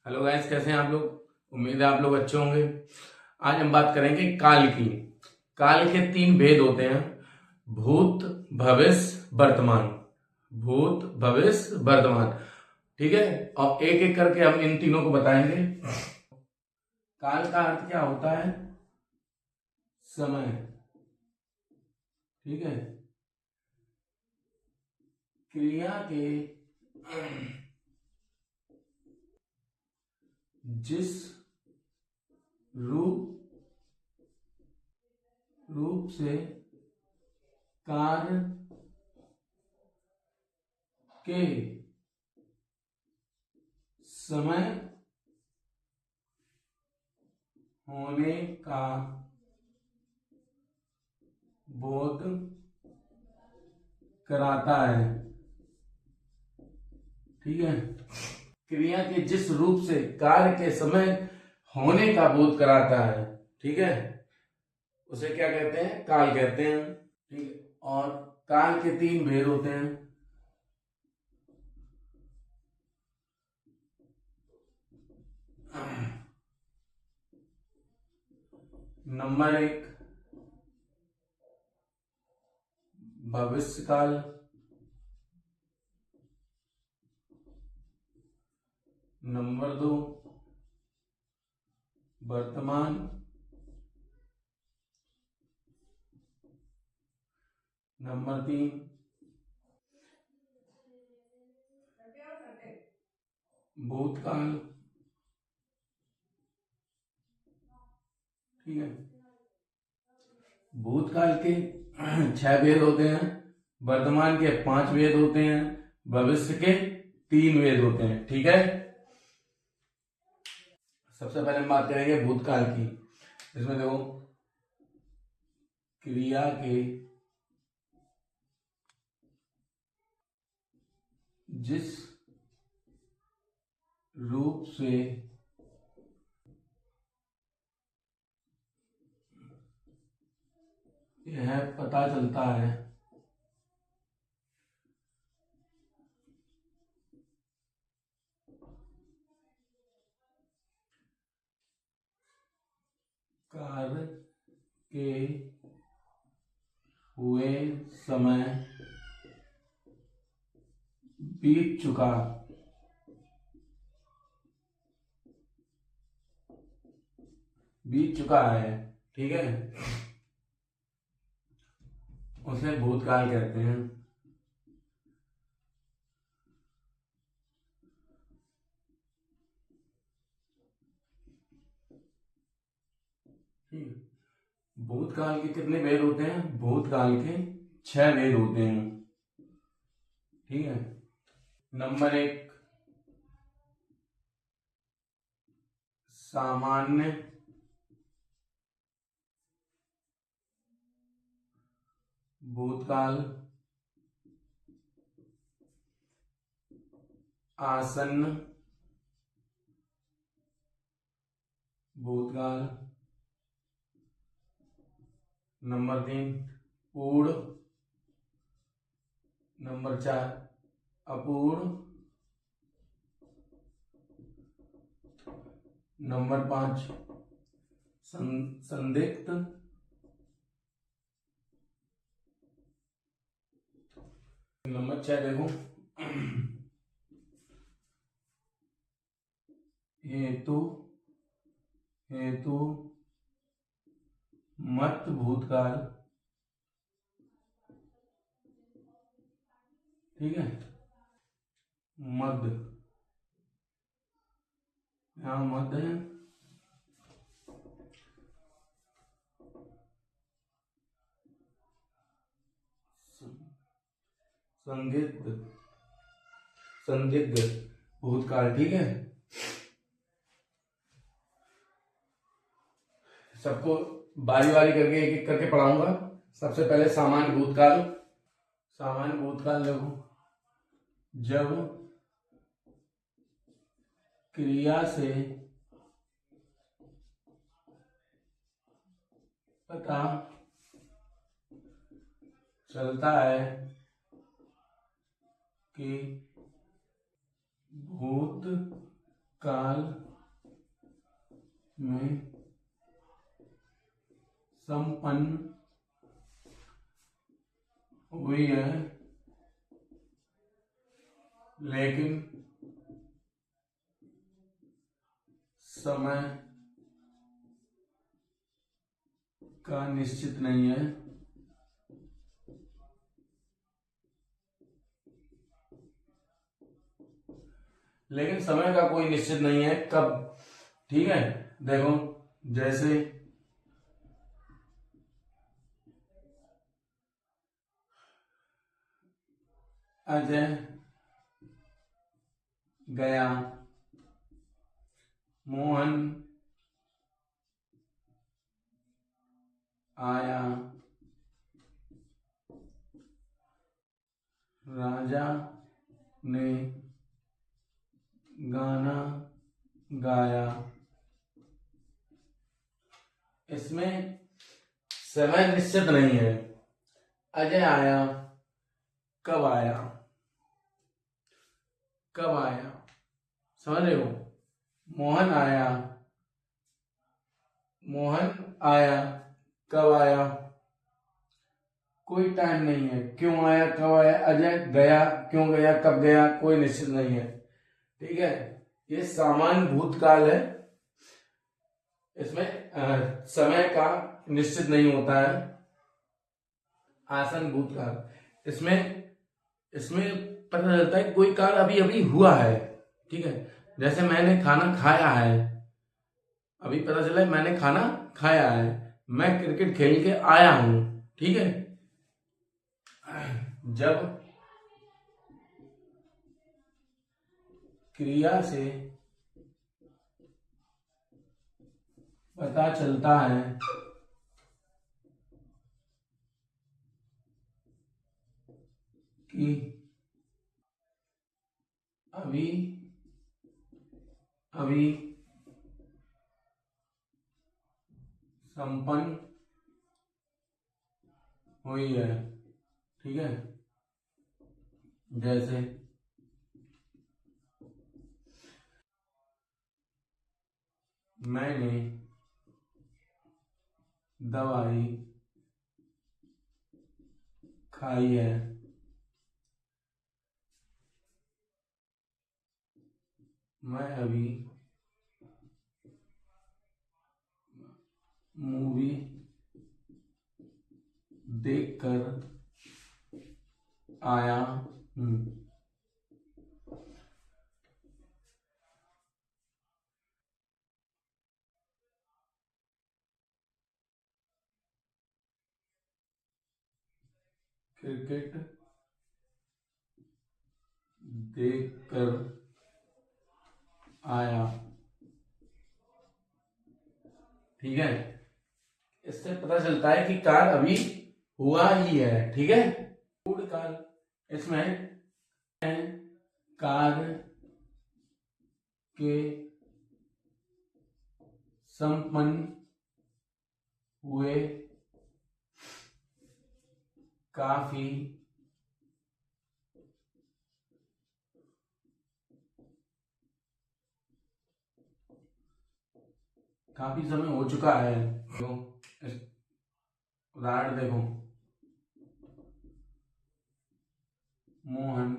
Hello guys, कैसे हैं आप लोग। उम्मीद है आप लोग अच्छे होंगे। आज हम बात करेंगे काल की। काल के 3 भेद होते हैं: भूत, भविष्य, वर्तमान। भूत, भविष्य, वर्तमान। ठीक है, और एक एक करके हम इन तीनों को बताएंगे। काल का अर्थ क्या होता है? समय। ठीक है। क्रिया के जिस रूप से कार्य के समय होने का बोध कराता है। ठीक है। क्रिया के जिस रूप से कार्य के समय होने का बोध कराता है, ठीक है, उसे क्या कहते हैं? काल कहते हैं। ठीक है। और काल के 3 भेद होते हैं। नंबर 1 भविष्य काल। नंबर 2 वर्तमान। नंबर 3 भूतकाल। ठीक है। भूतकाल के 6 भेद होते हैं, वर्तमान के 5 भेद होते हैं, भविष्य के 3 भेद होते हैं। ठीक है। सबसे पहले हम बात करेंगे भूतकाल की। इसमें देखो, क्रिया के जिस रूप से यह पता चलता है कार्य के हुए समय बीत चुका है। ठीक है, उसे भूतकाल कहते हैं। भूतकाल के कितने भेद होते हैं? भूतकाल के 6 भेद होते हैं। ठीक है। नंबर 1 सामान्य भूतकाल, आसन्न भूतकाल। नंबर 3 पूर्ण। नंबर 4 अपूर्ण। नंबर 5 संदिग्ध। नंबर 6 देखो, हेतु मत भूतकाल। ठीक है। मध्य, यहां मध्य है। संदिग्ध भूतकाल। ठीक है। सबको बारी बारी करके एक एक करके पढ़ाऊंगा। सबसे पहले सामान्य भूतकाल। सामान्य भूतकाल देखो, जब क्रिया से पता चलता है कि भूत काल में संपन्न हुई है, लेकिन समय का निश्चित नहीं है। लेकिन समय का कोई निश्चित नहीं है कब। ठीक है, देखो जैसे अजय गया, मोहन आया, राजा ने गाना गाया। इसमें समय निश्चित नहीं है। अजय आया, कब आया, कब आया, समझ रहे हो। मोहन आया, मोहन आया, कब आया, कोई टाइम नहीं है। क्यों आया, कब आया। अजय गया, क्यों गया, कब गया, कोई निश्चित नहीं है। ठीक है, ये सामान्य भूतकाल है। इसमें समय का निश्चित नहीं होता है। आसन भूतकाल, इसमें इसमें पता चलता है कोई कार्य अभी अभी हुआ है। ठीक है, जैसे मैंने खाना खाया है, अभी पता चला है मैंने खाना खाया है। मैं क्रिकेट खेल के आया हूं। ठीक है, जब क्रिया से पता चलता है कि अभी अभी संपन्न हुई है। ठीक है, जैसे मैंने दवाई खाई है, मैं अभी मूवी देखकर आया हूं। क्रिकेट देखकर आया। ठीक है, इससे पता चलता है कि काल अभी हुआ ही है। ठीक है, पूर्ण काल, इसमें कार्य के संपन्न हुए काफी काफी समय हो चुका है। देखो उदाहरण देखो, मोहन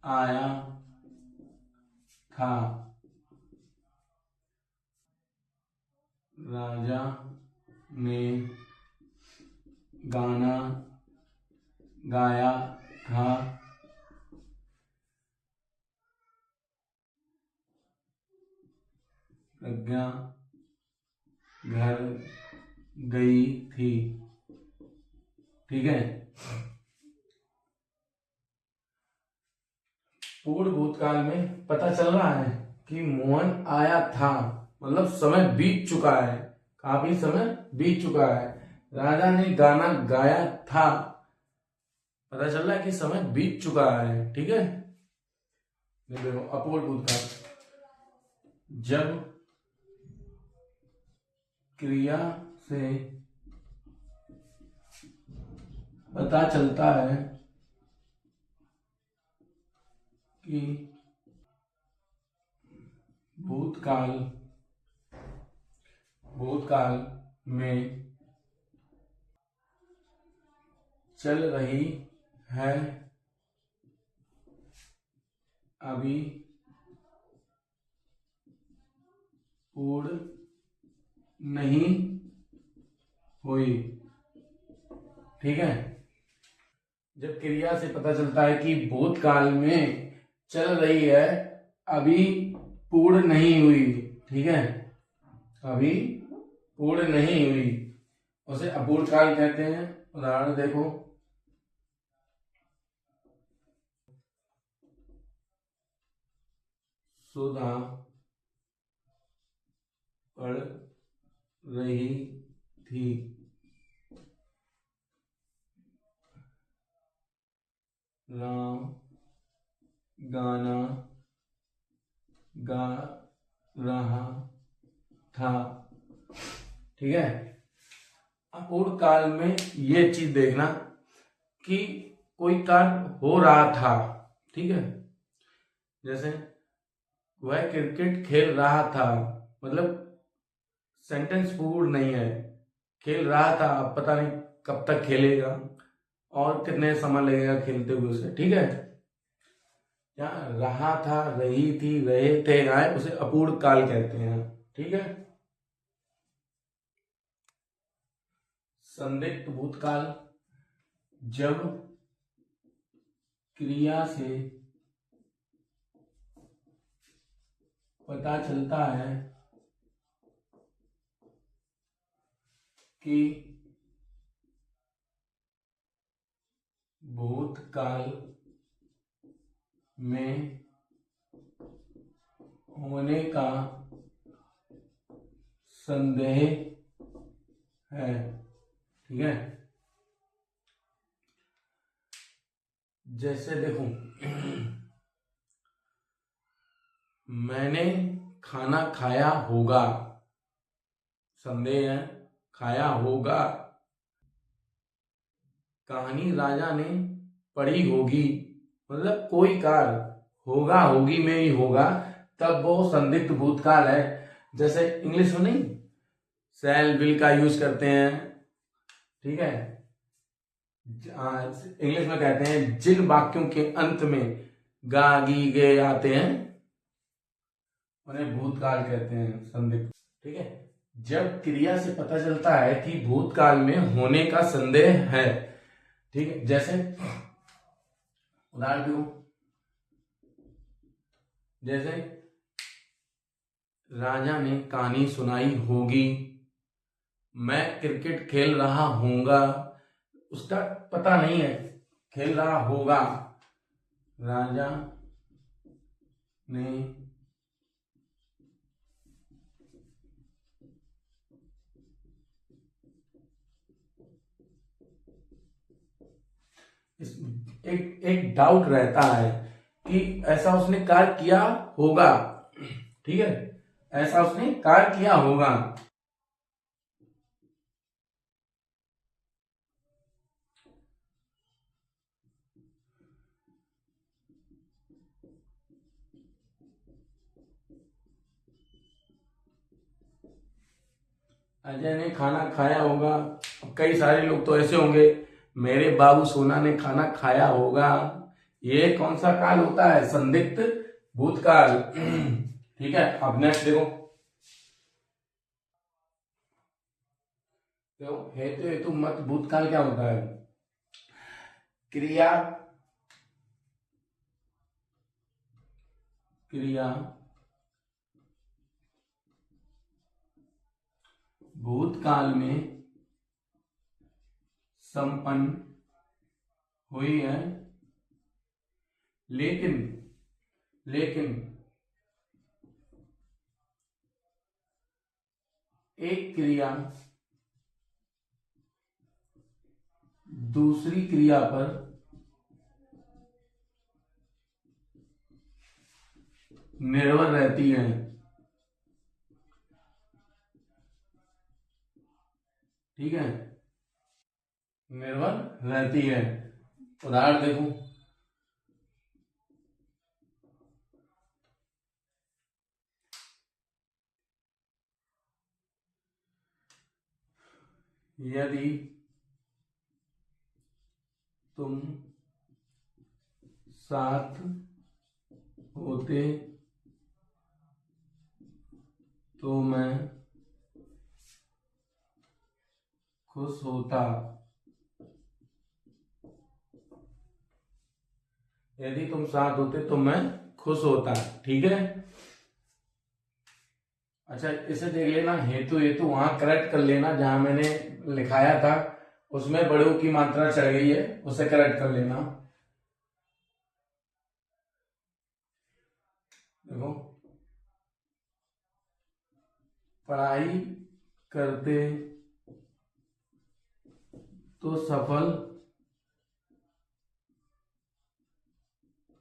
आया था, राजा ने गाना गाया था, प्रज्ञा घर गई थी। ठीक है, पूर्ण भूतकाल में पता चल रहा है कि मोहन आया था, मतलब समय बीत चुका है, काफी समय बीत चुका है। राजा ने गाना गाया था, पता चल रहा है कि समय बीत चुका है। ठीक है, ये देखो अपूर्ण भूतकाल, जब क्रिया से पता चलता है कि भूतकाल भूतकाल में चल रही है, अभी पूर्ण नहीं हुई। ठीक है, जब क्रिया से पता चलता है कि भूतकाल में चल रही है, अभी पूर्ण नहीं हुई। ठीक है, अभी पूर्ण नहीं हुई, उसे अपूर्ण काल कहते हैं। उदाहरण देखो, सुधा पढ़ रही थी, राम गाना गा रहा था। ठीक है, अपूर्ण काल में ये चीज देखना कि कोई कार्य हो रहा था। ठीक है, जैसे वह क्रिकेट खेल रहा था, मतलब सेंटेंस पूर्ण नहीं है। खेल रहा था, अब पता नहीं कब तक खेलेगा और कितने समय लगेगा खेलते हुए उसे। ठीक है, यहाँ रहा था, रही थी, रहे थे आए, उसे अपूर्ण काल कहते हैं। ठीक है, संदिग्ध भूतकाल, जब क्रिया से पता चलता है कि भूतकाल में होने का संदेह है। ठीक है, जैसे देखो, मैंने खाना खाया होगा, संदेह है, खाया होगा। कहानी राजा ने पढ़ी होगी, मतलब कोई काल होगा, होगी में ही होगा, तब वो संदिग्ध भूतकाल है। जैसे इंग्लिश में नहीं शैल विल का यूज करते हैं। ठीक है, इंग्लिश में कहते हैं जिन वाक्यों के अंत में गा गी गे आते हैं उन्हें भूतकाल कहते हैं, संदिग्ध। ठीक है, जब क्रिया से पता चलता है कि भूतकाल में होने का संदेह है। ठीक है, जैसे उदाहरण दो, जैसे राजा ने कहानी सुनाई होगी, मैं क्रिकेट खेल रहा हूंगा, उसका पता नहीं है, खेल रहा होगा। राजा ने एक डाउट रहता है कि ऐसा उसने कार्य किया होगा। ठीक है, ऐसा उसने कार्य किया होगा। अजय ने खाना खाया होगा, कई सारे लोग तो ऐसे होंगे, मेरे बाबू सोना ने खाना खाया होगा। ये कौन सा काल होता है? संदिग्ध भूतकाल। ठीक है, अब नेक्स्ट देखो, तो हेतु हेतु मत भूतकाल क्या होता है? क्रिया क्रिया भूतकाल में संपन्न हुई है, लेकिन एक क्रिया दूसरी क्रिया पर निर्भर रहती है। ठीक है, निर्भर रहती है। उदाहरण देखो, यदि तुम साथ होते तो मैं खुश होता। यदि तुम साथ होते तो मैं खुश होता। ठीक है। अच्छा, इसे देख लेना, हेतु हेतु वहां करेक्ट कर लेना, जहां मैंने लिखाया था उसमें बड़ों की मात्रा चढ़ गई है, उसे करेक्ट कर लेना। देखो, पढ़ाई करते तो सफल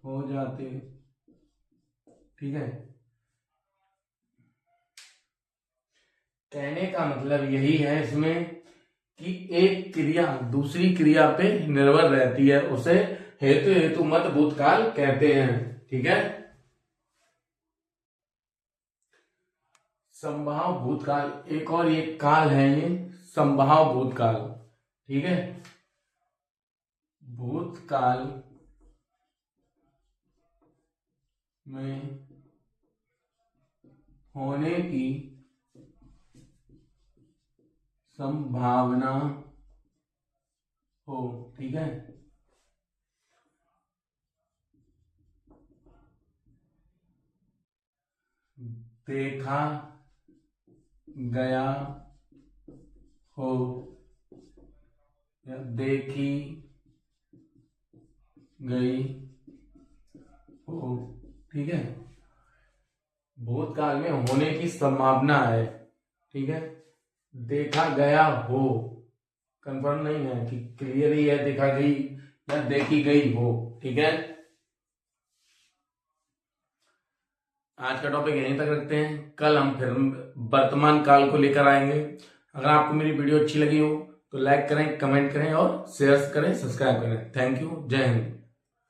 हो जाते। ठीक है। कहने का मतलब यही है इसमें कि एक क्रिया दूसरी क्रिया पे निर्भर रहती है, उसे हेतु हेतु मत भूतकाल कहते हैं। ठीक है। संभाव भूतकाल, एक और ये काल है, ये संभाव भूतकाल। ठीक है। भूतकाल में होने की संभावना हो। ठीक है। देखा गया हो या देखी गई हो। ठीक है। भूतकाल में होने की संभावना है। ठीक है। देखा गया हो कंफर्म नहीं है कि क्लियर ही है, देखा गई या देखी गई हो। ठीक है। आज का टॉपिक यहीं तक रखते हैं, कल हम फिर वर्तमान काल को लेकर आएंगे। अगर आपको मेरी वीडियो अच्छी लगी हो तो लाइक करें, कमेंट करें और शेयर करें, सब्सक्राइब करें। Thank you. जय हिंद।